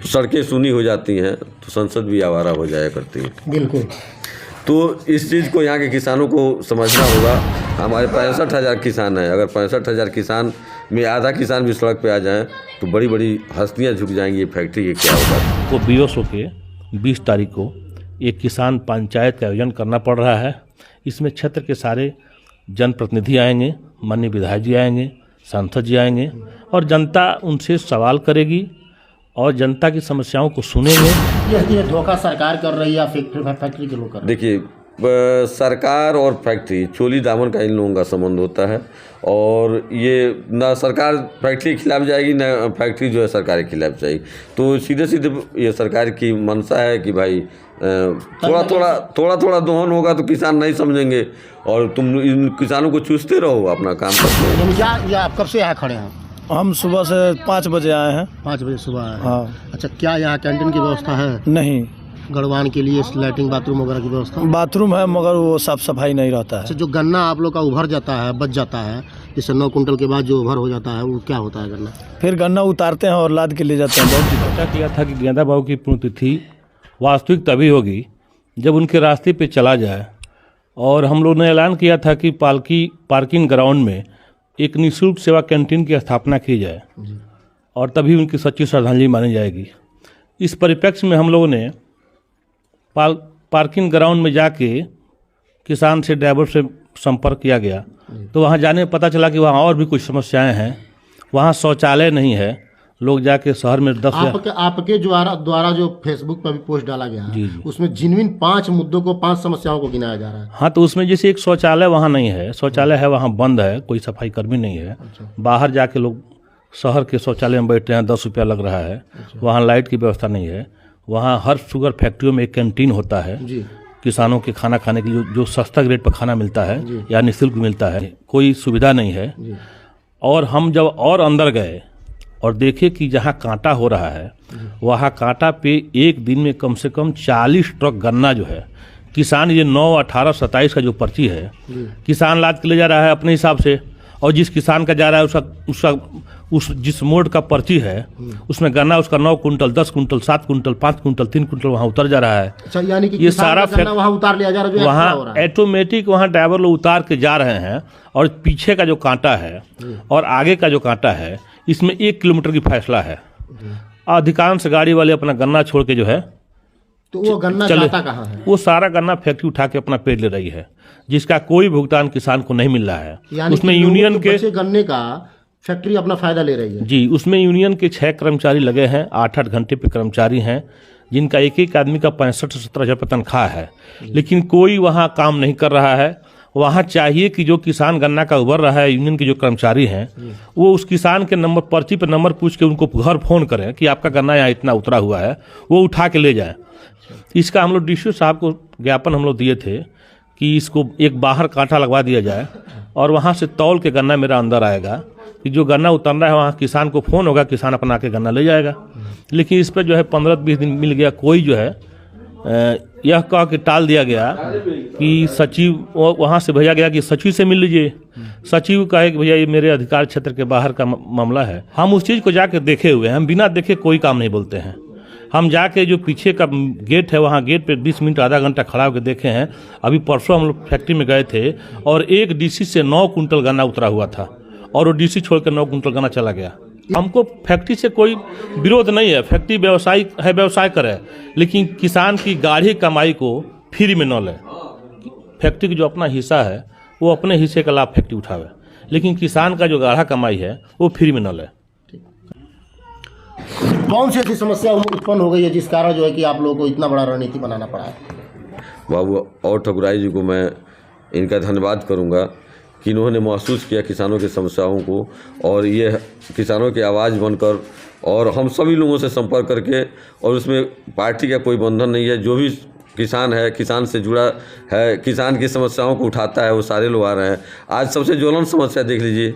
सड़कें सूनी हो जाती हैं तो संसद भी आवारा हो जाया करती है। बिल्कुल। तो इस चीज़ को यहाँ के किसानों को समझना होगा। हमारे 65,000 किसान हैं, अगर 65,000 किसान में आधा किसान भी सड़क पे आ जाएं तो बड़ी बड़ी हस्तियाँ झुक जाएंगी। फैक्ट्री के क्या होगा। को BOSO के 20 तारीख को एक किसान पंचायत का आयोजन करना पड़ रहा है। इसमें क्षेत्र के सारे जनप्रतिनिधि आएंगे, माननीय विधायक जी आएंगे, सांसद जी आएंगे और जनता उनसे सवाल करेगी और जनता की समस्याओं को सुनेंगे। ये धोखा सरकार कर रही है या फैक्ट्री के लोग कर रहे हैं? देखिए, सरकार और फैक्ट्री चोली दामन का इन लोगों का संबंध होता है और ये ना सरकार फैक्ट्री के खिलाफ जाएगी ना फैक्ट्री जो है सरकार के खिलाफ जाएगी। तो सीधे सीधे ये सरकार की मंशा है कि भाई थोड़ा थोड़ा दोहन होगा तो किसान नहीं समझेंगे और तुम इन किसानों को चूसते रहो, अपना काम करते रहो। क्या या आप कब से यहाँ खड़े हैं? हम सुबह से 5 बजे आए हैं। 5 बजे सुबह आए हैं। हाँ। अच्छा, क्या यहाँ कैंटीन की व्यवस्था है? नहीं, गढ़वान के लिए लैट्रिन बाथरूम वगैरह की व्यवस्था? बाथरूम है मगर वो साफ सफाई नहीं रहता है। अच्छा, जो गन्ना आप लोग का उभर जाता है, बच जाता है, जैसे 9 कुंटल के बाद जो उभर हो जाता है, वो क्या होता है गन्ना? फिर गन्ना उतारते हैं और लाद के ले जाते हैं। बहुत पता किया था कि गेंदा बाबू की पुण्यतिथि वास्तविक तभी होगी जब उनके रास्ते पे चला जाए और हम लोग ने ऐलान किया था कि पार्किंग ग्राउंड में एक निःशुल्क सेवा कैंटीन की स्थापना की जाए और तभी उनकी सच्ची श्रद्धांजलि मानी जाएगी। इस परिप्रेक्ष्य में हम लोगों ने पार्किंग ग्राउंड में जाके किसान से ड्राइवर से संपर्क किया गया तो वहाँ जाने में पता चला कि वहाँ और भी कुछ समस्याएं हैं। वहाँ शौचालय नहीं है। लोग जाके शहर में 10 आपके द्वारा जो फेसबुक पर भी पोस्ट डाला गया है, उसमें जिनविन 5 मुद्दों को 5 समस्याओं को गिनाया जा रहा है। हाँ, तो उसमें जैसे एक शौचालय वहाँ नहीं है, शौचालय है वहाँ बंद है, कोई सफाई कर्मी नहीं है। अच्छा। बाहर जाके लोग शहर के शौचालय में बैठते हैं, 10 रुपया लग रहा है। अच्छा। वहाँ लाइट की व्यवस्था नहीं है। वहाँ हर शुगर फैक्ट्रियों में एक कैंटीन होता है जी। किसानों के खाना खाने के लिए जो सस्ता ग्रेड पर खाना मिलता है या निःशुल्क मिलता है, कोई सुविधा नहीं है। और हम जब और अंदर गए और देखे कि जहाँ कांटा हो रहा है वहाँ कांटा पे एक दिन में कम से कम 40 ट्रक गन्ना जो है किसान, ये 9, 18, 27 का जो पर्ची है किसान लाद के ले जा रहा है अपने हिसाब से, और जिस किसान का जा रहा है उसका जिस मोड का पर्ची है उसमें गन्ना उसका 9 quintal, 10 quintal, 7 quintal, 5 quintal, 3 quintal वहाँ उतर जा रहा है। अच्छा, यानी कि ये सारा वहाँ उतार लिया जा रहा है, वहाँ ऑटोमेटिक वहाँ ड्राइवर लोग उतार के जा रहे हैं और पीछे का जो कांटा है और आगे का जो कांटा है इसमें 1 किलोमीटर की फैसला है। अधिकांश गाड़ी वाले अपना गन्ना छोड़ के जो है तो वो गन्ना जाता कहाँ है? वो सारा गन्ना फैक्ट्री उठा के अपना पेट ले रही है, जिसका कोई भुगतान किसान को नहीं मिल रहा है। उसमें यूनियन के गन्ने का फैक्ट्री अपना फायदा ले रही है। जी, उसमें यूनियन के 6 कर्मचारी लगे हैं, 8-8 घंटे पे कर्मचारी हैं, जिनका एक आदमी का 65 से 70 हज़ार रुपये तनख्वाह है, लेकिन कोई वहाँ काम नहीं कर रहा है। वहाँ चाहिए कि जो किसान गन्ना का उबर रहा है, यूनियन के जो कर्मचारी हैं वो उस किसान के नंबर, पर्ची पर नंबर पूछ के उनको घर फोन करें कि आपका गन्ना यहाँ इतना उतरा हुआ है, वो उठा के ले जाएं। इसका हम लोग DCO साहब को ज्ञापन हम लोग दिए थे कि इसको एक बाहर कांटा लगवा दिया जाए और वहाँ से तौल के गन्ना मेरा अंदर आएगा कि जो गन्ना उतरना है वहाँ किसान को फ़ोन होगा, किसान अपना के गन्ना ले जाएगा। लेकिन इस पर जो है 15-20 दिन मिल गया, कोई जो है यह कह के टाल दिया गया कि सचिव, वहाँ से भेजा गया कि सचिव से मिल लीजिए। सचिव कहे कि भैया ये मेरे अधिकार क्षेत्र के बाहर का मामला है। हम उस चीज़ को जाके देखे हुए हैं, हम बिना देखे कोई काम नहीं बोलते हैं। हम जाके जो पीछे का गेट है वहाँ गेट पे 20 मिनट आधा घंटा खड़ा होकर देखे हैं। अभी परसों हम लोग फैक्ट्री में गए थे और एक DC से 9 कुंटल गन्ना उतरा हुआ था और वो DC छोड़ कर 9 कुंटल गन्ना चला गया। हमको फैक्ट्री से कोई विरोध नहीं है, फैक्ट्री व्यवसाय करे, लेकिन किसान की गाढ़ी कमाई को फ्री में न ले। फैक्ट्री की जो अपना हिस्सा है वो अपने हिस्से का लाभ फैक्ट्री उठावे, लेकिन किसान का जो गाढ़ा कमाई है वो फ्री में न ले। कौन सी ऐसी समस्या उत्पन्न हो गई है जिस कारण जो है कि आप लोगों को इतना बड़ा रणनीति बनाना पड़ा है? बाबू और ठकुराई जी को मैं इनका धन्यवाद करूंगा कि इन्होंने महसूस किया किसानों की समस्याओं को और ये किसानों की आवाज़ बनकर और हम सभी लोगों से संपर्क करके, और उसमें पार्टी का कोई बंधन नहीं है, जो भी किसान है, किसान से जुड़ा है, किसान की समस्याओं को उठाता है, वो सारे लोग आ रहे हैं। आज सबसे ज्वलन समस्या देख लीजिए,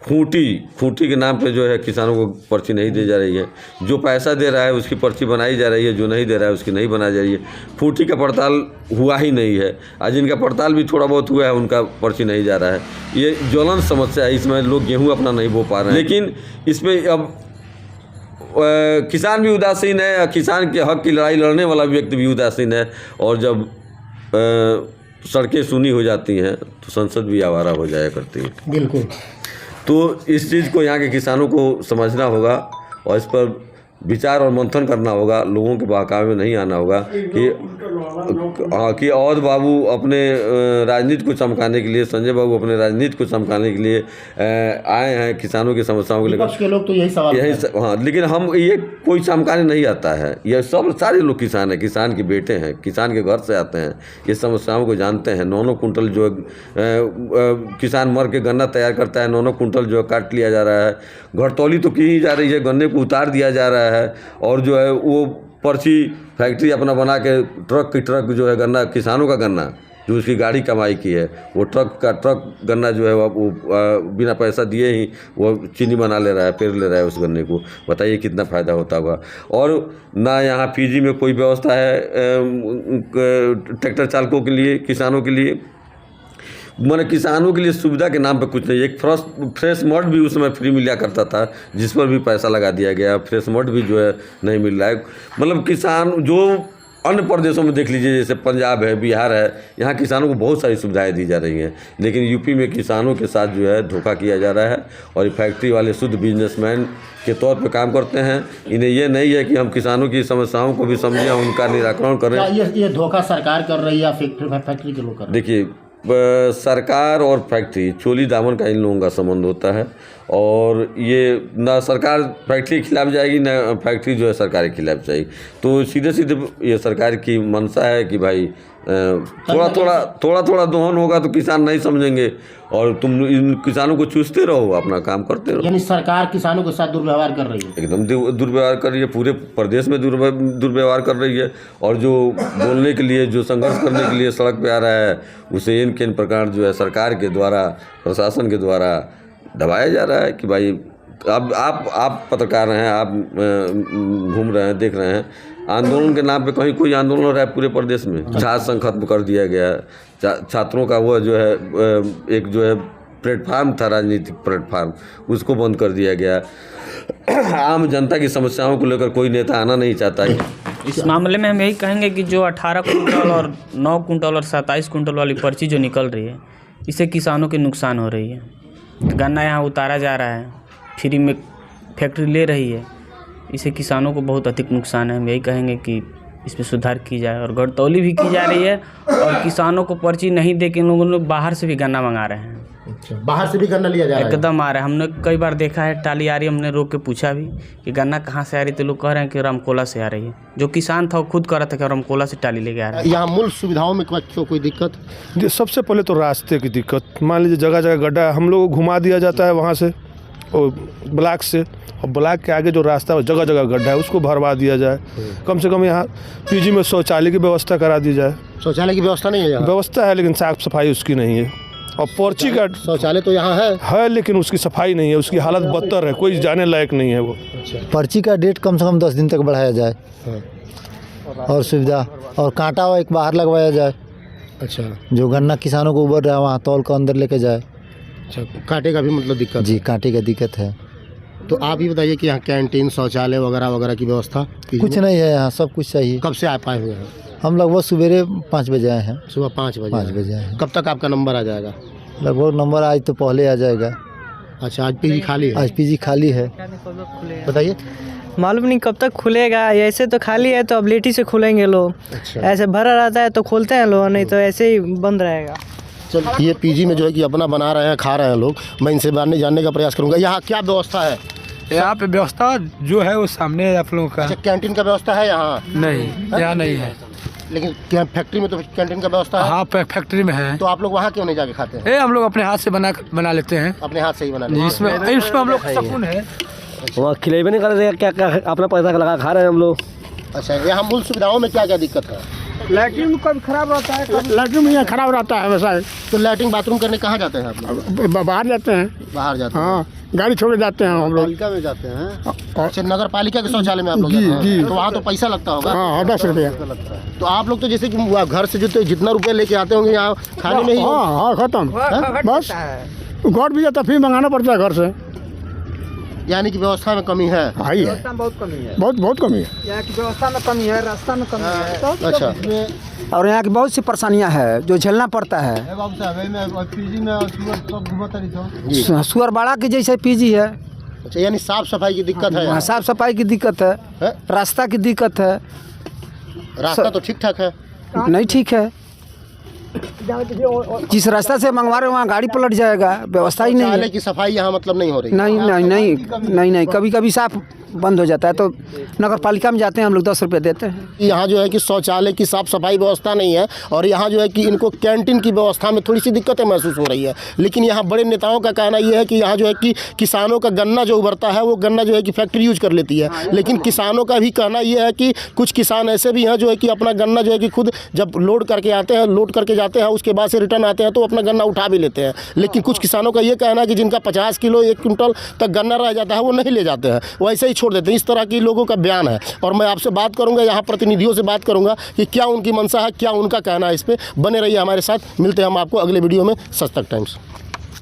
खूंटी के नाम पे जो है किसानों को पर्ची नहीं दी जा रही है। जो पैसा दे रहा है उसकी पर्ची बनाई जा रही है, जो नहीं दे रहा है उसकी नहीं बनाई जा रही है। खूंटी का पड़ताल हुआ ही नहीं है, आज जिनका पड़ताल भी थोड़ा बहुत हुआ है उनका पर्ची नहीं जा रहा है। ये ज्वलन समस्या है, इसमें लोग गेहूँ अपना नहीं बो पा रहे हैं। लेकिन इसमें अब किसान भी उदासीन है, किसान के हक की लड़ाई लड़ने वाला व्यक्ति भी उदासीन है। और जब सड़कें सूनी हो जाती हैं तो संसद भी आवारा हो जाया करती है। बिल्कुल। तो इस चीज़ को यहाँ के किसानों को समझना होगा और इस पर विचार और मंथन करना होगा। लोगों के बहकावे में नहीं आना होगा कि अवध बाबू अपने राजनीति को चमकाने के लिए, संजय बाबू अपने राजनीति को चमकाने के लिए आए हैं किसानों की समस्याओं को लेकर। विपक्ष के लोग तो यही सवाल हाँ, लेकिन हम ये कोई चमकाने नहीं आता है। ये सब सारे लोग किसान हैं, किसान के बेटे हैं, किसान के घर से आते हैं, ये समस्याओं को जानते हैं। 9 कुंटल जो किसान मर के गन्ना तैयार करता है, 9 कुंटल जो काट लिया जा रहा है, घरतौली तो की ही जा रही है, गन्ने को उतार दिया जा रहा है और जो है वो पर्ची फैक्ट्री अपना बना के ट्रक की ट्रक जो है गन्ना, किसानों का गन्ना जो उसकी गाड़ी कमाई की है, वो ट्रक गन्ना जो है वो बिना पैसा दिए ही वो चीनी बना ले रहा है, पेर ले रहा है उस गन्ने को। बताइए कितना फ़ायदा होता होगा। और ना यहाँ पीजी में कोई व्यवस्था है ट्रैक्टर चालकों के लिए, किसानों के लिए, मैंने किसानों के लिए सुविधा के नाम पे कुछ नहीं। एक फ्रेश मड भी उस समय फ्री मिला करता था, जिस पर भी पैसा लगा दिया गया। फ्रेश मड भी जो है नहीं मिल रहा है। मतलब किसान जो अन्य प्रदेशों में देख लीजिए, जैसे पंजाब है, बिहार है, यहाँ किसानों को बहुत सारी सुविधाएं दी जा रही हैं, लेकिन यूपी में किसानों के साथ जो है धोखा किया जा रहा है। और ये फैक्ट्री वाले शुद्ध बिजनेसमैन के तौर पे काम करते हैं। इन्हें ये नहीं है कि हम किसानों की समस्याओं को भी समझें, उनका निराकरण करें। ये धोखा सरकार कर रही है या फैक्ट्री के लोग कर रहे हैं? देखिए, सरकार और फैक्ट्री चोली दामन का इन लोगों का संबंध होता है। और ये ना सरकार फैक्ट्री के खिलाफ जाएगी, ना फैक्ट्री जो है सरकार के खिलाफ जाएगी। तो सीधे सीधे ये सरकार की मंशा है कि भाई थोड़ा दोहन होगा तो किसान नहीं समझेंगे और तुम इन किसानों को चूसते रहो, अपना काम करते रहो। यानी सरकार किसानों के साथ दुर्व्यवहार कर रही है। एकदम दुर्व्यवहार कर रही है, पूरे प्रदेश में दुर्व्यवहार कर रही है। और जो बोलने के लिए, जो संघर्ष करने के लिए सड़क पे आ रहा है, उसे इन के प्रकार जो है सरकार के द्वारा, प्रशासन के द्वारा दबाया जा रहा है कि भाई अब आप पत्रकार हैं, आप घूम रहे हैं, देख रहे हैं, आंदोलन के नाम पे कहीं कोई आंदोलन हो रहा है पूरे प्रदेश में। छात्र संघ खत्म कर दिया गया, छात्रों का वो जो है एक जो है प्लेटफार्म था, राजनीतिक प्लेटफार्म, उसको बंद कर दिया गया। आम जनता की समस्याओं को लेकर कोई नेता आना नहीं चाहता है। इस मामले में हम यही कहेंगे कि जो 18 कुंटल और 9 कुंटल और 27 कुंटल वाली पर्ची जो निकल रही है, इससे किसानों के नुकसान हो रही है। तो गन्ना यहाँ उतारा जा रहा है, फ्री में फैक्ट्री ले रही है, इससे किसानों को बहुत अधिक नुकसान है। हम यही कहेंगे कि इसमें सुधार की जाए। और घरतौली भी की जा रही है और किसानों को पर्ची नहीं दे के इन लोगों ने बाहर से भी गन्ना मंगा रहे हैं। अच्छा, बाहर से भी गन्ना लिया जा रहा है? एकदम आ रहा है। हमने कई बार देखा है, टाली आ रही है, हमने रोक के पूछा भी कि गन्ना कहाँ से आ रही, तो लोग कह रहे हैं कि रामकोला से आ रही है। जो किसान था वो खुद कह रहा था कि रामकोला से टाली लेके आ रहा है। यहाँ मूल सुविधाओं में कोई दिक्कत? सबसे पहले तो रास्ते की दिक्कत। मान लीजिए जगह जगह गड्ढा, हम लोग घुमा दिया जाता है वहाँ से और ब्लॉक से, और ब्लॉक के आगे जो रास्ता है जगह जगह गड्ढा है, उसको भरवा दिया जाए। कम से कम यहाँ पीजी में शौचालय की व्यवस्था करा दी जाए। शौचालय की व्यवस्था नहीं है यहाँ? व्यवस्था है लेकिन साफ सफाई उसकी नहीं है। और पर्ची का शौचालय तो यहाँ है लेकिन उसकी सफाई नहीं है, उसकी हालत बदतर है, कोई जाने लायक नहीं है वो। पर्ची का डेट कम से कम 10 दिन तक बढ़ाया जाए और सुविधा, और कांटा एक बाहर लगवाया जाए। अच्छा, जो गन्ना किसानों को उबर रहा है वहाँ तौल कर अंदर लेके जाए। अच्छा, कांटे का भी मतलब दिक्कत? जी, कांटे का दिक्कत है। तो आप ही बताइए कि यहाँ कैंटीन, शौचालय वगैरह वगैरह की व्यवस्था कुछ नहीं है यहाँ, सब कुछ चाहिए। कब से आप आए हुए हैं? हम लगभग सवेरे 5 बजे आए हैं। सुबह 5 बजे आए हैं। कब तक आपका नंबर आ जाएगा? लगभग नंबर आज तो पहले आ जाएगा। अच्छा, आज पीजी खाली है? आज पीजी खाली है। बताइए। मालूम नहीं कब तक खुलेगा। ऐसे तो खाली है तो अब लेट ही से खुलेंगे लोग। अच्छा। ऐसे भरा रहता है तो खोलते हैं लोग, नहीं तो ऐसे ही बंद रहेगा। चल, ये पीजी में जो है कि अपना बना रहे हैं, खा रहे हैं लोग। मैं इनसे जानने का प्रयास करूंगा, यहाँ क्या व्यवस्था है? यहाँ पे व्यवस्था जो है वो सामने आप लोगों का। अच्छा, कैंटीन का व्यवस्था है यहाँ? नहीं, यहाँ नहीं है। लेकिन क्या फैक्ट्री में तो कैंटीन का व्यवस्था है? हाँ, फैक्ट्री में है। तो आप लोग वहाँ क्यों नहीं जाके खाते हैं? हम लोग अपने हाथ से बना लेते हैं। अपने हाथ से ही बना लेते हैं? इसमें हम लोग का सुकून है। वहाँ खिलेबे नहीं कर रहे, क्या अपना पैसा लगा खा रहे हैं हम लोग। अच्छा, यहाँ मूल सुविधाओं में क्या क्या दिक्कत है? लैट्रिन कभी खराब रहता है, लैट्रिन में यहाँ खराब रहता है वैसा। तो लैट्रिन बाथरूम करने कहाँ जाते हैं आप लोग? बाहर जाते हैं। बाहर जाते हैं? हाँ, गाड़ी छोड़ जाते हैं हम लोग। पालिका में जाते हैं? अच्छा, नगर पालिका के शौचालय में आप लोग जाते हैं? तो वहाँ तो पैसा लगता होगा? हाँ, 10 रुपया लगता है। तो आप लोग तो जैसे कि घर से जितना रुपये लेके आते होंगे यहाँ खाने में ही? हाँ, खत्म बस। घर भी जाता फिर मंगाना पड़ता है घर से। यानी कि व्यवस्था में कमी है। आई है, बहुत कमी है, बहुत कमी है। यहाँ की व्यवस्था में कमी है, रास्ता में कमी है। अच्छा। और यहाँ की बहुत सी परेशानियाँ है जो झेलना पड़ता है। सुअरबाड़ा की जैसे पीजी है। अच्छा, यानी साफ सफाई की दिक्कत है। हाँ, साफ सफाई की दिक्कत है, रास्ता की दिक्कत है। रास्ता तो ठीक ठाक है। नहीं ठीक है, जिस रास्ता से मंगवा रहे वहाँ गाड़ी पलट जाएगा, व्यवस्था ही नहीं है। की सफाई यहाँ मतलब नहीं हो रही। नहीं, कभी कभी साफ बंद हो जाता है तो नगर पालिका में जाते हैं हम लोग, 10 रुपये देते हैं। यहाँ जो है कि शौचालय की साफ सफाई व्यवस्था नहीं है और यहाँ जो है कि इनको कैंटीन की व्यवस्था में थोड़ी सी दिक्कतें महसूस हो रही है। लेकिन यहाँ बड़े नेताओं का कहना ये है कि यहाँ जो है कि किसानों का गन्ना जो उभरता है वो गन्ना जो है कि फैक्ट्री यूज कर लेती है। लेकिन किसानों का भी कहना ये है कि कुछ किसान ऐसे भी हैं जो है कि अपना गन्ना जो है कि खुद जब लोड करके जाते हैं उसके बाद से रिटर्न आते हैं तो अपना गन्ना उठा भी लेते हैं। लेकिन कुछ किसानों का ये कहना है कि जिनका 50 किलो 1 क्विंटल तक गन्ना रह जाता है वो नहीं ले जाते हैं, वो ऐसे ही छोड़ देते हैं। इस तरह की लोगों का बयान है और मैं आपसे बात करूंगा, यहाँ प्रतिनिधियों से बात करूंगा कि क्या उनकी मंशा है, क्या उनका कहना है। इस पर बने रहिए हमारे साथ। मिलते हैं हम आपको अगले वीडियो में। सच तक टाइम्स।